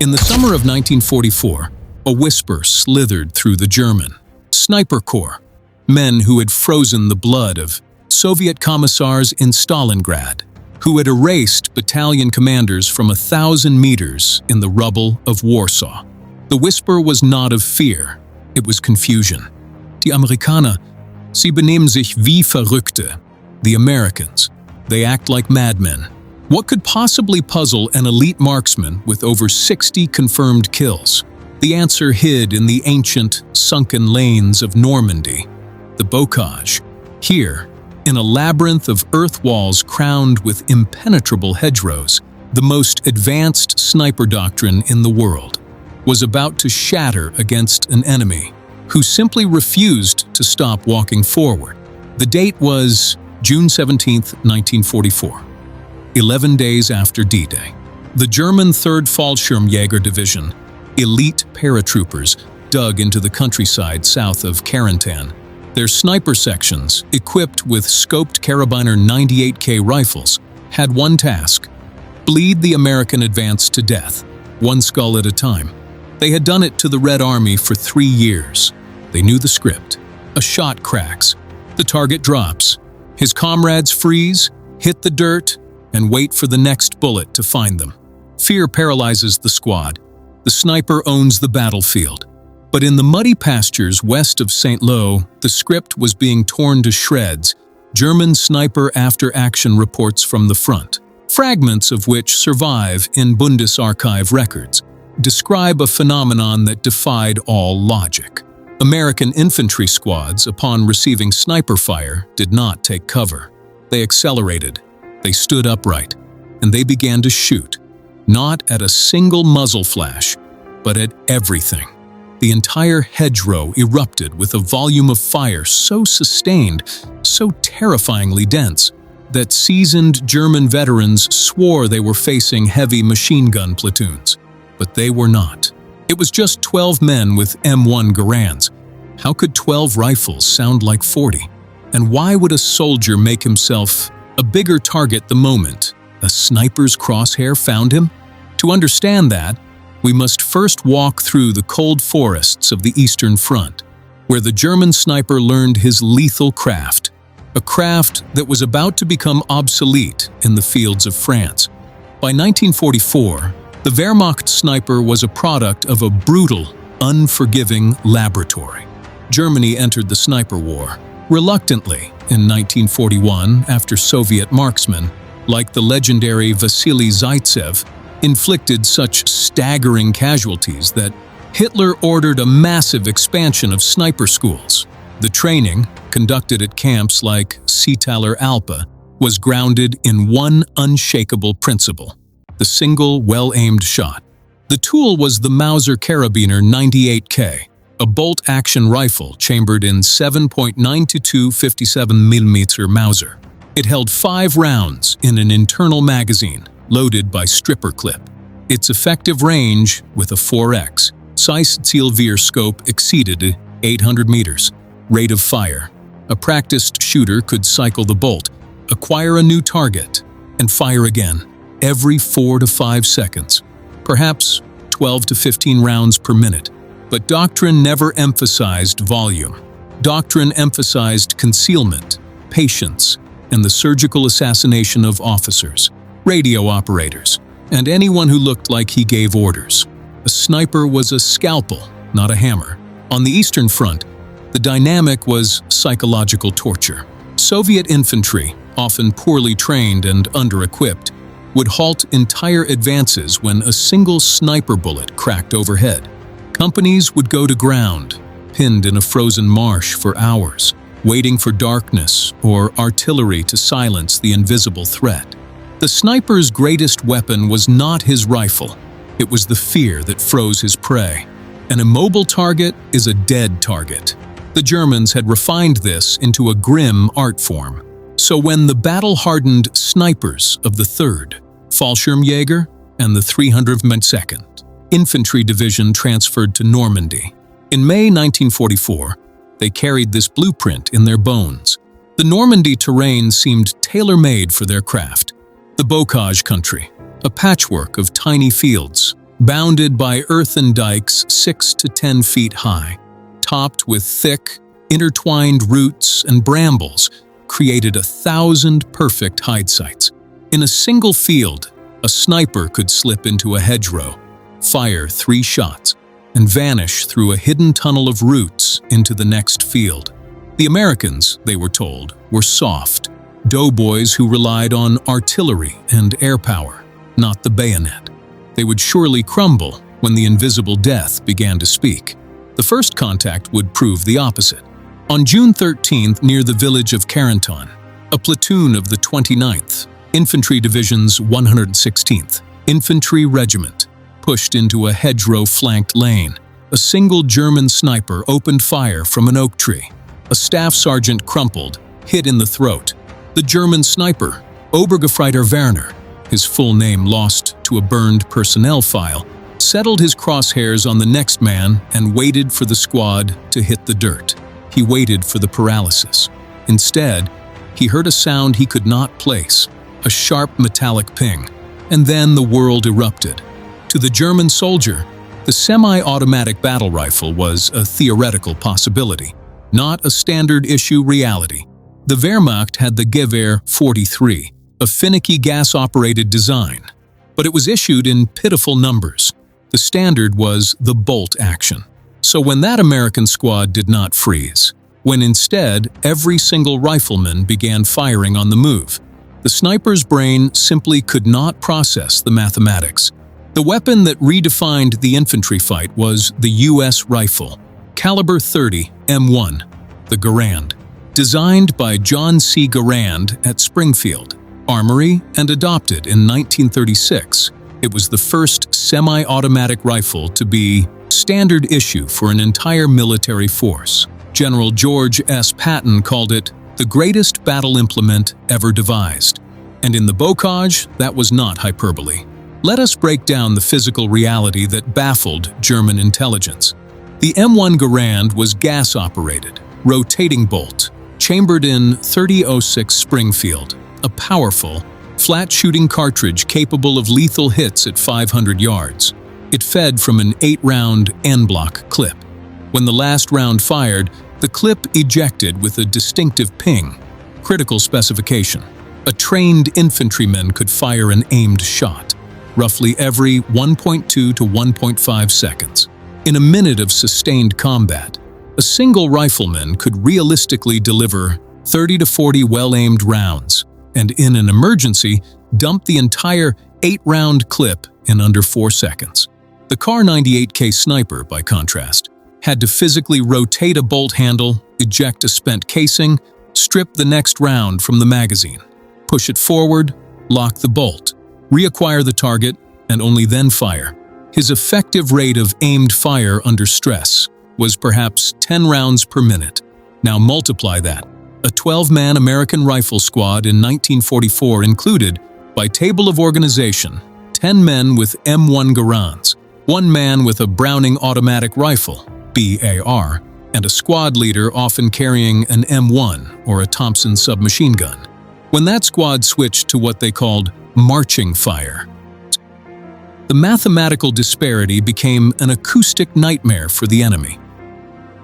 In the summer of 1944, a whisper slithered through the German Sniper Corps, men who had frozen the blood of Soviet commissars in Stalingrad, who had erased battalion commanders from 1,000 meters in the rubble of Warsaw. The whisper was not of fear, it was confusion. Die Amerikaner, sie benehmen sich wie Verrückte. The Americans, they act like madmen. What could possibly puzzle an elite marksman with over 60 confirmed kills? The answer hid in the ancient, sunken lanes of Normandy, the bocage. Here, in a labyrinth of earth walls crowned with impenetrable hedgerows, the most advanced sniper doctrine in the world was about to shatter against an enemy who simply refused to stop walking forward. The date was June 17, 1944, 11 days after D-Day. The German 3rd Fallschirmjäger Division, elite paratroopers, dug into the countryside south of Carentan. Their sniper sections, equipped with scoped Karabiner 98K rifles, had one task: bleed the American advance to death, one skull at a time. They had done it to the Red Army for 3 years. They knew the script. A shot cracks. The target drops. His comrades freeze, hit the dirt, and wait for the next bullet to find them. Fear paralyzes the squad. The sniper owns the battlefield. But in the muddy pastures west of St. Lo, the script was being torn to shreds. German sniper after-action reports from the front, fragments of which survive in Bundesarchiv records, describe a phenomenon that defied all logic. American infantry squads, upon receiving sniper fire, did not take cover. They accelerated, they stood upright, and they began to shoot, not at a single muzzle flash, but at everything. The entire hedgerow erupted with a volume of fire so sustained, so terrifyingly dense, that seasoned German veterans swore they were facing heavy machine gun platoons. But they were not. It was just 12 men with M1 Garands. How could 12 rifles sound like 40? And why would a soldier make himself a bigger target the moment a sniper's crosshair found him? To understand that, we must first walk through the cold forests of the Eastern Front, where the German sniper learned his lethal craft, a craft that was about to become obsolete in the fields of France. By 1944, the Wehrmacht sniper was a product of a brutal, unforgiving laboratory. Germany entered the sniper war reluctantly in 1941 after Soviet marksmen, like the legendary Vasily Zaitsev, inflicted such staggering casualties that Hitler ordered a massive expansion of sniper schools. The training, conducted at camps like Seetaler Alpe, was grounded in one unshakable principle: the single, well-aimed shot. The tool was the Mauser Karabiner 98K, a bolt-action rifle chambered in 7.922 57mm Mauser. It held 5 rounds in an internal magazine, loaded by stripper clip. Its effective range, with a 4x Zielwehr scope, exceeded 800 meters. Rate of fire: a practiced shooter could cycle the bolt, acquire a new target, and fire again every 4 to 5 seconds, perhaps 12 to 15 rounds per minute. But doctrine never emphasized volume. Doctrine emphasized concealment, patience, and the surgical assassination of officers, radio operators, and anyone who looked like he gave orders. A sniper was a scalpel, not a hammer. On the Eastern Front, the dynamic was psychological torture. Soviet infantry, often poorly trained and under-equipped, would halt entire advances when a single sniper bullet cracked overhead. Companies would go to ground, pinned in a frozen marsh for hours, waiting for darkness or artillery to silence the invisible threat. The sniper's greatest weapon was not his rifle. It was the fear that froze his prey. An immobile target is a dead target. The Germans had refined this into a grim art form. So when the battle-hardened snipers of the 3rd Fallschirmjäger and the 302nd Infantry Division transferred to Normandy, in May 1944, they carried this blueprint in their bones. The Normandy terrain seemed tailor-made for their craft. The bocage country, a patchwork of tiny fields, bounded by earthen dikes 6 to 10 feet high, topped with thick, intertwined roots and brambles, created 1,000 perfect hide sites. In a single field, a sniper could slip into a hedgerow, fire 3 shots, and vanish through a hidden tunnel of roots into the next field. The Americans, they were told, were soft, doughboys who relied on artillery and air power, not the bayonet. They would surely crumble when the invisible death began to speak. The first contact would prove the opposite. On June 13th, near the village of Carenton, a platoon of the 29th Infantry Division's 116th Infantry Regiment pushed into a hedgerow-flanked lane. A single German sniper opened fire from an oak tree. A staff sergeant crumpled, hit in the throat. The German sniper, Obergefreiter Werner, his full name lost to a burned personnel file, settled his crosshairs on the next man and waited for the squad to hit the dirt. He waited for the paralysis. Instead, he heard a sound he could not place, a sharp metallic ping, and then the world erupted. To the German soldier, the semi-automatic battle rifle was a theoretical possibility, not a standard-issue reality. The Wehrmacht had the Gewehr 43, a finicky gas-operated design, but it was issued in pitiful numbers. The standard was the bolt action. So when that American squad did not freeze, when instead every single rifleman began firing on the move, the sniper's brain simply could not process the mathematics. The weapon that redefined the infantry fight was the U.S. rifle, caliber 30 M1, the Garand. Designed by John C. Garand at Springfield Armory and adopted in 1936, it was the first semi-automatic rifle to be standard issue for an entire military force. General George S. Patton called it the greatest battle implement ever devised. And in the bocage, that was not hyperbole. Let us break down the physical reality that baffled German intelligence. The M1 Garand was gas-operated, rotating bolt, chambered in .30-06 Springfield, a powerful, flat-shooting cartridge capable of lethal hits at 500 yards. It fed from an 8-round N-block clip. When the last round fired, the clip ejected with a distinctive ping. Critical specification: a trained infantryman could fire an aimed shot, roughly every 1.2 to 1.5 seconds. In a minute of sustained combat, a single rifleman could realistically deliver 30 to 40 well-aimed rounds, and in an emergency, dump the entire 8-round clip in under 4 seconds. The Kar 98K sniper, by contrast, had to physically rotate a bolt handle, eject a spent casing, strip the next round from the magazine, push it forward, lock the bolt, reacquire the target, and only then fire. His effective rate of aimed fire under stress was perhaps 10 rounds per minute. Now multiply that. A 12-man American rifle squad in 1944 included, by table of organization, 10 men with M1 Garands, 1 man with a Browning automatic rifle, BAR, and a squad leader often carrying an M1 or a Thompson submachine gun. When that squad switched to what they called marching fire, the mathematical disparity became an acoustic nightmare for the enemy.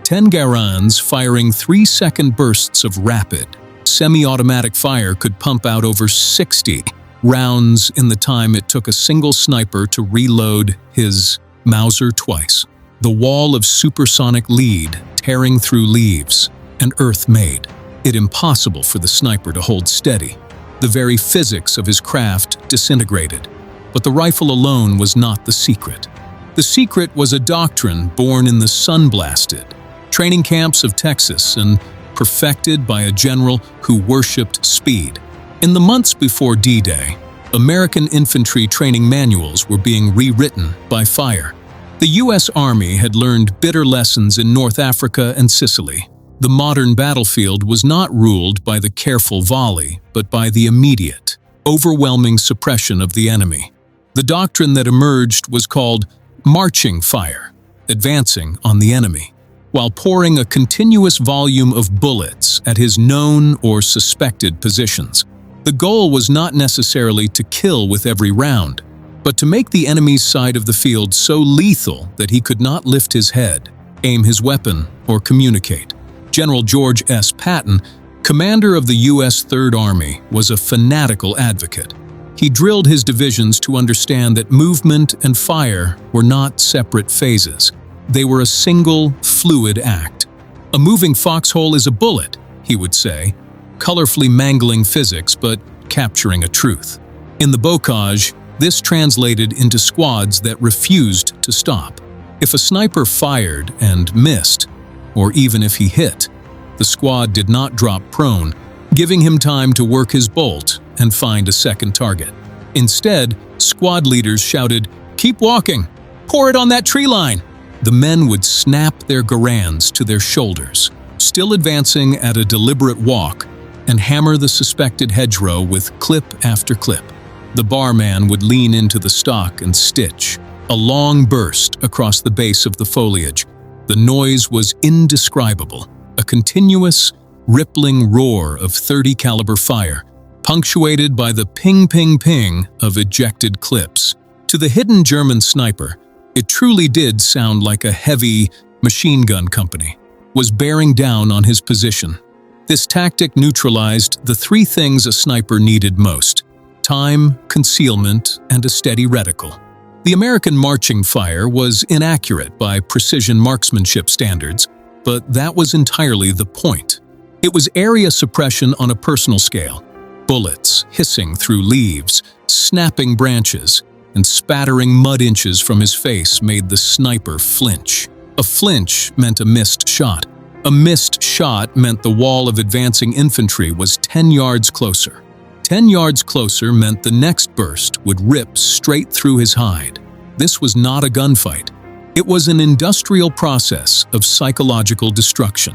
10 Garands firing 3-second bursts of rapid, semi-automatic fire could pump out over 60 rounds in the time it took a single sniper to reload his Mauser twice. The wall of supersonic lead tearing through leaves and earth made it impossible for the sniper to hold steady. The very physics of his craft disintegrated. But the rifle alone was not the secret. The secret was a doctrine born in the sun-blasted training camps of Texas and perfected by a general who worshipped speed. In the months before D-Day, American infantry training manuals were being rewritten by fire. The U.S. Army had learned bitter lessons in North Africa and Sicily. The modern battlefield was not ruled by the careful volley, but by the immediate, overwhelming suppression of the enemy. The doctrine that emerged was called marching fire, advancing on the enemy, while pouring a continuous volume of bullets at his known or suspected positions. The goal was not necessarily to kill with every round, but to make the enemy's side of the field so lethal that he could not lift his head, aim his weapon, or communicate. General George S. Patton, commander of the U.S. Third Army, was a fanatical advocate. He drilled his divisions to understand that movement and fire were not separate phases. They were a single, fluid act. A moving foxhole is a bullet, he would say, colorfully mangling physics but capturing a truth. In the bocage, this translated into squads that refused to stop. If a sniper fired and missed, or even if he hit, the squad did not drop prone, giving him time to work his bolt and find a second target. Instead, squad leaders shouted, "Keep walking! Pour it on that tree line!" The men would snap their Garands to their shoulders, still advancing at a deliberate walk, and hammer the suspected hedgerow with clip after clip. The barman would lean into the stock and stitch, a long burst across the base of the foliage. The noise was indescribable, a continuous, rippling roar of .30 caliber fire, punctuated by the ping-ping-ping of ejected clips. To the hidden German sniper, it truly did sound like a heavy machine gun company was bearing down on his position. This tactic neutralized the three things a sniper needed most: time, concealment, and a steady reticle. The American marching fire was inaccurate by precision marksmanship standards, but that was entirely the point. It was area suppression on a personal scale. Bullets hissing through leaves, snapping branches, and spattering mud inches from his face made the sniper flinch. A flinch meant a missed shot. A missed shot meant the wall of advancing infantry was 10 yards closer. 10 yards closer meant the next burst would rip straight through his hide. This was not a gunfight. It was an industrial process of psychological destruction.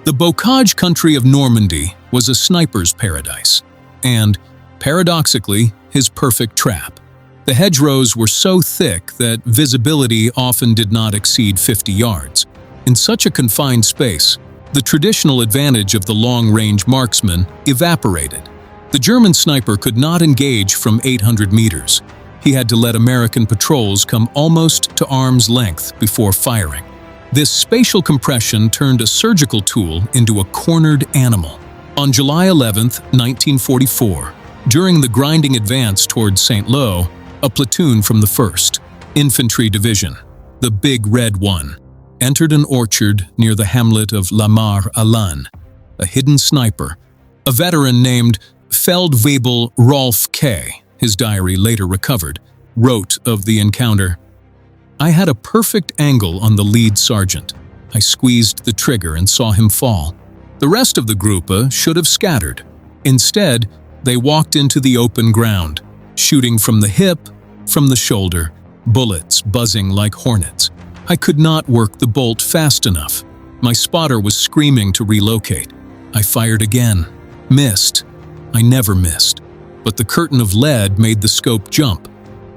The bocage country of Normandy was a sniper's paradise, and, paradoxically, his perfect trap. The hedgerows were so thick that visibility often did not exceed 50 yards. In such a confined space, the traditional advantage of the long-range marksman evaporated. The German sniper could not engage from 800 meters. He had to let American patrols come almost to arm's length before firing. This spatial compression turned a surgical tool into a cornered animal. On July 11, 1944, during the grinding advance towards St. Lo, a platoon from the 1st Infantry Division, the Big Red One, entered an orchard near the hamlet of La Mare-Alain. A hidden sniper, a veteran named Feldwebel Rolf K., his diary later recovered, wrote of the encounter, "I had a perfect angle on the lead sergeant. I squeezed the trigger and saw him fall. The rest of the gruppa should have scattered. Instead, they walked into the open ground, shooting from the hip, from the shoulder, bullets buzzing like hornets. I could not work the bolt fast enough. My spotter was screaming to relocate. I fired again. Missed. I never missed. But the curtain of lead made the scope jump.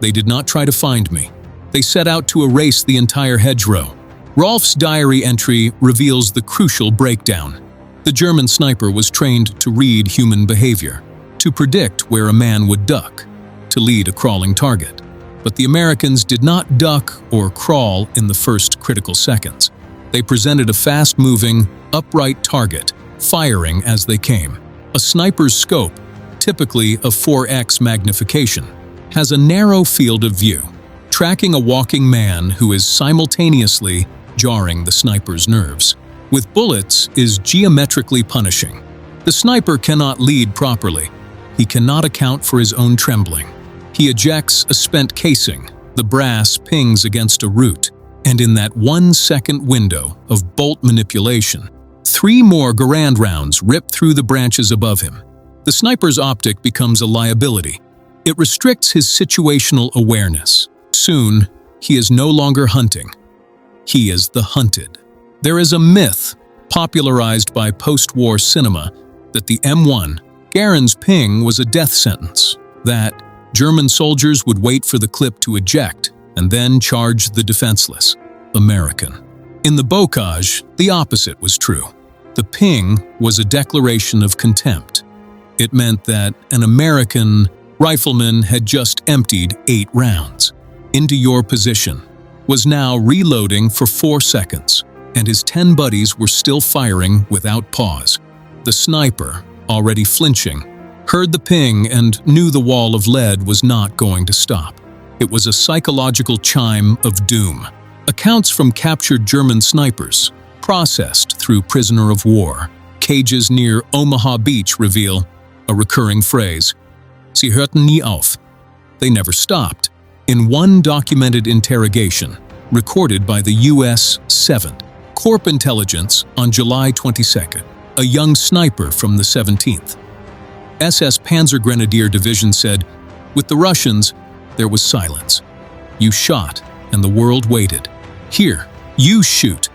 They did not try to find me. They set out to erase the entire hedgerow." Rolf's diary entry reveals the crucial breakdown. The German sniper was trained to read human behavior, to predict where a man would duck, to lead a crawling target. But the Americans did not duck or crawl in the first critical seconds. They presented a fast-moving, upright target, firing as they came. A sniper's scope, typically a 4x magnification, has a narrow field of view, tracking a walking man who is simultaneously jarring the sniper's nerves. With bullets is geometrically punishing. The sniper cannot lead properly. He cannot account for his own trembling. He ejects a spent casing, the brass pings against a root, and in that 1-second window of bolt manipulation, 3 more Garand rounds rip through the branches above him. The sniper's optic becomes a liability. It restricts his situational awareness. Soon, he is no longer hunting. He is the hunted. There is a myth, popularized by post-war cinema, that the M1 Garand's ping was a death sentence, that German soldiers would wait for the clip to eject and then charge the defenseless American. In the bocage, the opposite was true. The ping was a declaration of contempt. It meant that an American Rifleman had just emptied 8 rounds. Into your position. Was now reloading for 4 seconds, and his 10 buddies were still firing without pause. The sniper, already flinching, heard the ping and knew the wall of lead was not going to stop. It was a psychological chime of doom. Accounts from captured German snipers, processed through prisoner of war, cages near Omaha Beach reveal a recurring phrase, "Sie hörten nie auf." They never stopped. In one documented interrogation, recorded by the U.S. 7th Corps Intelligence on July 22nd, a young sniper from the 17th SS Panzer Grenadier Division said, "With the Russians, there was silence. You shot, and the world waited. Here, you shoot,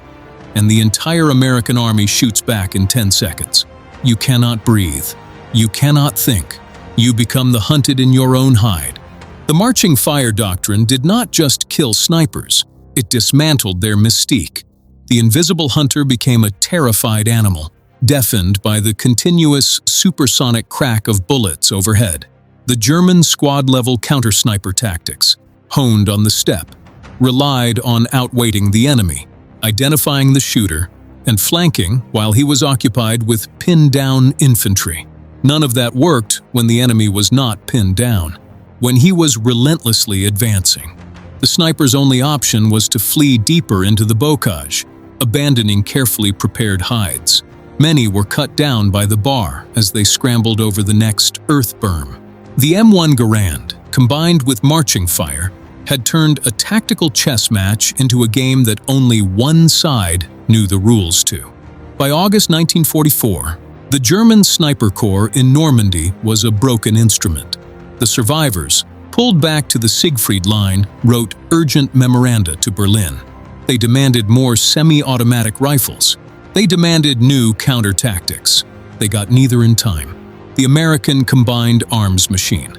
and the entire American army shoots back in 10 seconds. You cannot breathe. You cannot think. You become the hunted in your own hide." The marching fire doctrine did not just kill snipers, it dismantled their mystique. The invisible hunter became a terrified animal, deafened by the continuous supersonic crack of bullets overhead. The German squad-level counter-sniper tactics, honed on the steppe, relied on outweighting the enemy, identifying the shooter, and flanking while he was occupied with pinned-down infantry. None of that worked when the enemy was not pinned down, when he was relentlessly advancing. The sniper's only option was to flee deeper into the bocage, abandoning carefully prepared hides. Many were cut down by the bar as they scrambled over the next earth berm. The M1 Garand, combined with marching fire, had turned a tactical chess match into a game that only one side knew the rules to. By August 1944, the German sniper corps in Normandy was a broken instrument. The survivors, pulled back to the Siegfried Line, wrote urgent memoranda to Berlin. They demanded more semi-automatic rifles. They demanded new counter-tactics. They got neither in time. The American combined arms machine,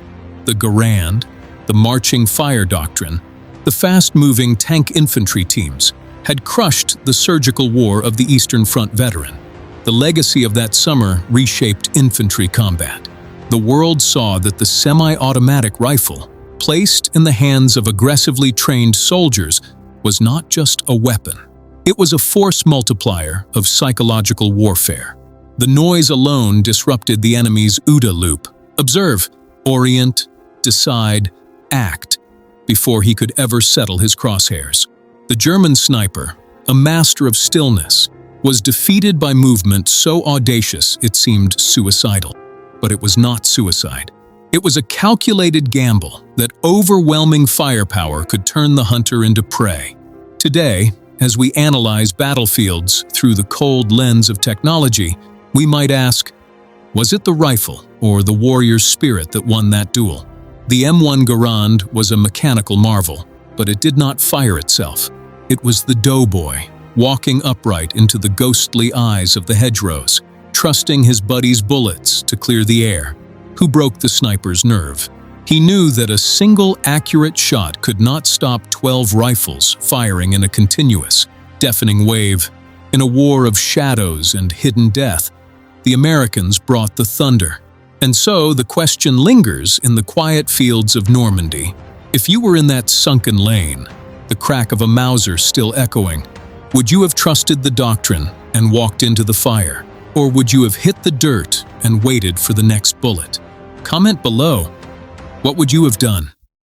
the Garand, the marching fire doctrine, the fast-moving tank infantry teams had crushed the surgical war of the Eastern Front veteran. The legacy of that summer reshaped infantry combat. The world saw that the semi-automatic rifle, placed in the hands of aggressively trained soldiers, was not just a weapon. It was a force multiplier of psychological warfare. The noise alone disrupted the enemy's OODA loop. Observe, orient, decide, act, before he could ever settle his crosshairs. The German sniper, a master of stillness, was defeated by movement so audacious it seemed suicidal. But it was not suicide. It was a calculated gamble that overwhelming firepower could turn the hunter into prey. Today, as we analyze battlefields through the cold lens of technology, we might ask, was it the rifle or the warrior's spirit that won that duel? The M1 Garand was a mechanical marvel, but it did not fire itself. It was the doughboy, walking upright into the ghostly eyes of the hedgerows, trusting his buddy's bullets to clear the air, who broke the sniper's nerve. He knew that a single accurate shot could not stop 12 rifles firing in a continuous, deafening wave. In a war of shadows and hidden death, the Americans brought the thunder. And so the question lingers in the quiet fields of Normandy. If you were in that sunken lane, the crack of a Mauser still echoing, would you have trusted the doctrine and walked into the fire? Or would you have hit the dirt and waited for the next bullet? Comment below. What would you have done?